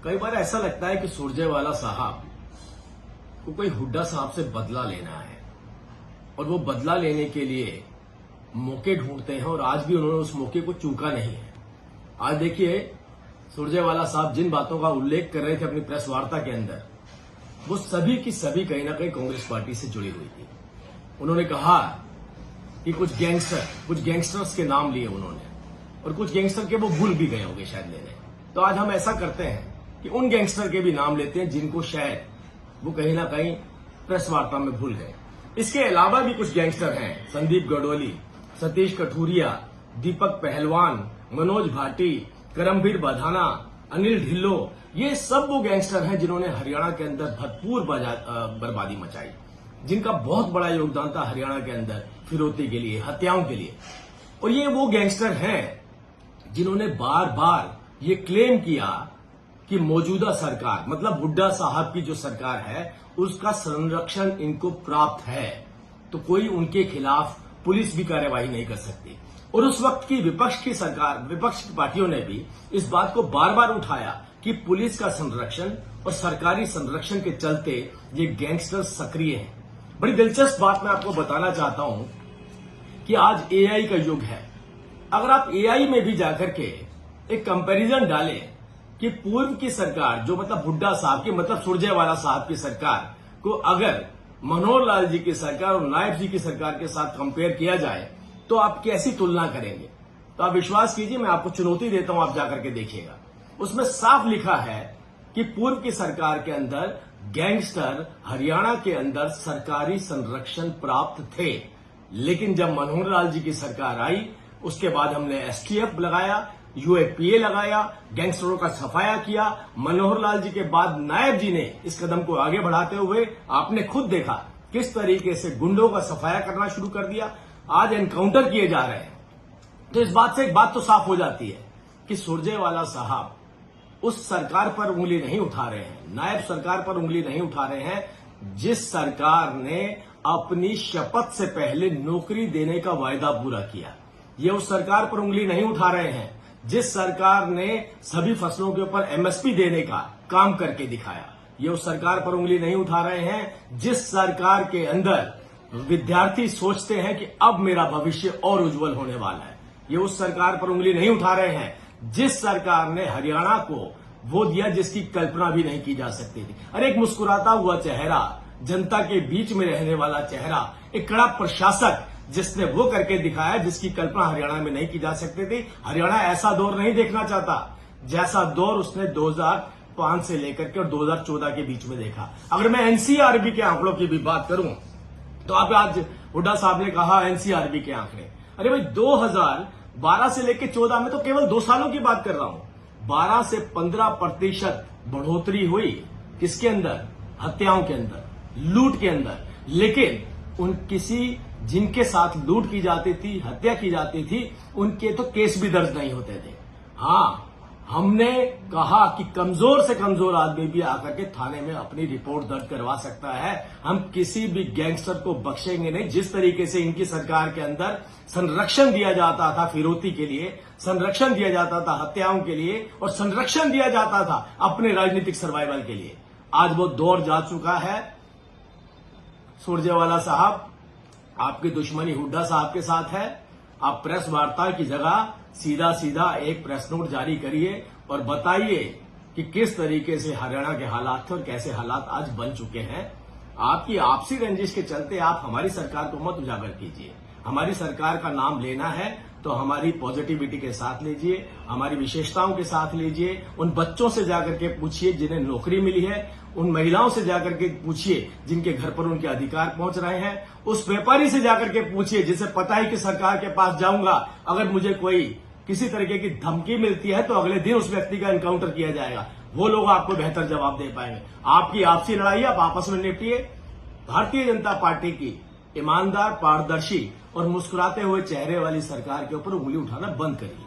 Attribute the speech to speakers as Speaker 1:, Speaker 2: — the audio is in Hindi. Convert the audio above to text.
Speaker 1: कई बार ऐसा लगता है कि सुरजेवाला साहब को कोई हुड्डा साहब से बदला लेना है और वो बदला लेने के लिए मौके ढूंढते हैं और आज भी उन्होंने उस मौके को चूका नहीं है। आज देखिए, सुरजेवाला साहब जिन बातों का उल्लेख कर रहे थे अपनी प्रेस वार्ता के अंदर, वो सभी की सभी कहीं ना कहीं कांग्रेस पार्टी से जुड़ी हुई थी। उन्होंने कहा कि कुछ गैंगस्टर्स के नाम लिए उन्होंने, और कुछ गैंगस्टर के वो भूल भी गए होंगे शायद लेने। तो आज हम ऐसा करते हैं कि उन गैंगस्टर के भी नाम लेते हैं जिनको शायद वो कहीं ना कहीं प्रेस वार्ता में भूल गए। इसके अलावा भी कुछ गैंगस्टर हैं, संदीप गडोली, सतीश कठूरिया, दीपक पहलवान, मनोज भाटी, करमवीर बधाना, अनिल ढिल्लो, ये सब वो गैंगस्टर हैं जिन्होंने हरियाणा के अंदर भरपूर बर्बादी मचाई, जिनका बहुत बड़ा योगदान था हरियाणा के अंदर फिरौती के लिए, हत्याओं के लिए। और ये वो गैंगस्टर हैं जिन्होंने बार बार ये क्लेम किया कि मौजूदा सरकार, मतलब हुड्डा साहब की जो सरकार है, उसका संरक्षण इनको प्राप्त है, तो कोई उनके खिलाफ पुलिस भी कार्यवाही नहीं कर सकती। और उस वक्त की विपक्ष की पार्टियों ने भी इस बात को बार बार उठाया कि पुलिस का संरक्षण और सरकारी संरक्षण के चलते ये गैंगस्टर सक्रिय हैं। बड़ी दिलचस्प बात मैं आपको बताना चाहता हूं कि आज एआई का युग है। अगर आप एआई में भी जाकर के एक कंपैरिजन डालें कि पूर्व की सरकार, जो मतलब हुड्डा साहब की, मतलब सुरजेवाला साहब की सरकार को अगर मनोहर लाल जी की सरकार और नायब जी की सरकार के साथ कंपेयर किया जाए तो आप कैसी तुलना करेंगे? तो आप विश्वास कीजिए, मैं आपको चुनौती देता हूं, आप जाकर के देखिएगा। उसमें साफ लिखा है कि पूर्व की सरकार के अंदर गैंगस्टर हरियाणा के अंदर सरकारी संरक्षण प्राप्त थे, लेकिन जब मनोहर लाल जी की सरकार आई उसके बाद हमने एसटीएफ लगाया, यूएपीए लगाया, गैंगस्टरों का सफाया किया। मनोहर लाल जी के बाद नायब जी ने इस कदम को आगे बढ़ाते हुए आपने खुद देखा किस तरीके से गुंडों का सफाया करना शुरू कर दिया। आज एनकाउंटर किए जा रहे हैं। तो इस बात से एक बात तो साफ हो जाती है कि सुरजेवाला साहब उस सरकार पर उंगली नहीं उठा रहे हैं, नायब सरकार पर उंगली नहीं उठा रहे हैं जिस सरकार ने अपनी शपथ से पहले नौकरी देने का वायदा पूरा किया। ये उस सरकार पर उंगली नहीं उठा रहे हैं जिस सरकार ने सभी फसलों के ऊपर एमएसपी देने का काम करके दिखाया। ये उस सरकार पर उंगली नहीं उठा रहे हैं जिस सरकार के अंदर विद्यार्थी सोचते हैं कि अब मेरा भविष्य और उज्जवल होने वाला है। ये उस सरकार पर उंगली नहीं उठा रहे हैं जिस सरकार ने हरियाणा को वो दिया जिसकी कल्पना भी नहीं की जा सकती थी। अरे एक मुस्कुराता हुआ चेहरा, जनता के बीच में रहने वाला चेहरा, एक कड़ा प्रशासक जिसने वो करके दिखाया जिसकी कल्पना हरियाणा में नहीं की जा सकती थी। हरियाणा ऐसा दौर नहीं देखना चाहता जैसा दौर उसने 2005 से लेकर के और 2014 के बीच में देखा। अगर मैं एनसीआरबी के आंकड़ों की भी बात करूं तो आप आज हुड्डा साहब ने कहा एनसीआरबी के आंकड़े, अरे भाई 2012 से लेकर 14 में तो केवल 2 सालों की बात कर रहा हूं, 12 से 15% बढ़ोतरी हुई। किसके अंदर? हत्याओं के अंदर, लूट के अंदर। लेकिन जिनके साथ लूट की जाती थी, हत्या की जाती थी, उनके तो केस भी दर्ज नहीं होते थे। हाँ, हमने कहा कि कमजोर से कमजोर आदमी भी आकर के थाने में अपनी रिपोर्ट दर्ज करवा सकता है। हम किसी भी गैंगस्टर को बख्शेंगे नहीं। जिस तरीके से इनकी सरकार के अंदर संरक्षण दिया जाता था फिरौती के लिए, संरक्षण दिया जाता था हत्याओं के लिए, और संरक्षण दिया जाता था अपने राजनीतिक सर्वाइवल के लिए, आज वो दौर जा चुका है। सुरजेवाला साहब, आपकी दुश्मनी हुड्डा साहब के साथ है। आप प्रेस वार्ता की जगह सीधा सीधा एक प्रेस नोट जारी करिए और बताइए कि किस तरीके से हरियाणा के हालात थे और कैसे हालात आज बन चुके हैं। आपकी आपसी रंजिश के चलते आप हमारी सरकार को मत उजागर कीजिए। हमारी सरकार का नाम लेना है तो हमारी पॉजिटिविटी के साथ लीजिए, हमारी विशेषताओं के साथ लीजिए। उन बच्चों से जाकर के पूछिए जिन्हें नौकरी मिली है, उन महिलाओं से जाकर के पूछिए जिनके घर पर उनके अधिकार पहुंच रहे हैं, उस व्यापारी से जाकर के पूछिए जिसे पता है कि सरकार के पास जाऊंगा, अगर मुझे कोई किसी तरीके की धमकी मिलती है तो अगले दिन उस व्यक्ति का एनकाउंटर किया जाएगा। वो लोग आपको बेहतर जवाब दे पाएंगे। आपकी आपसी लड़ाई आप आपस में निपटिए। भारतीय जनता पार्टी की ईमानदार, पारदर्शी और मुस्कुराते हुए चेहरे वाली सरकार के ऊपर उंगली उठाना बंद करिए।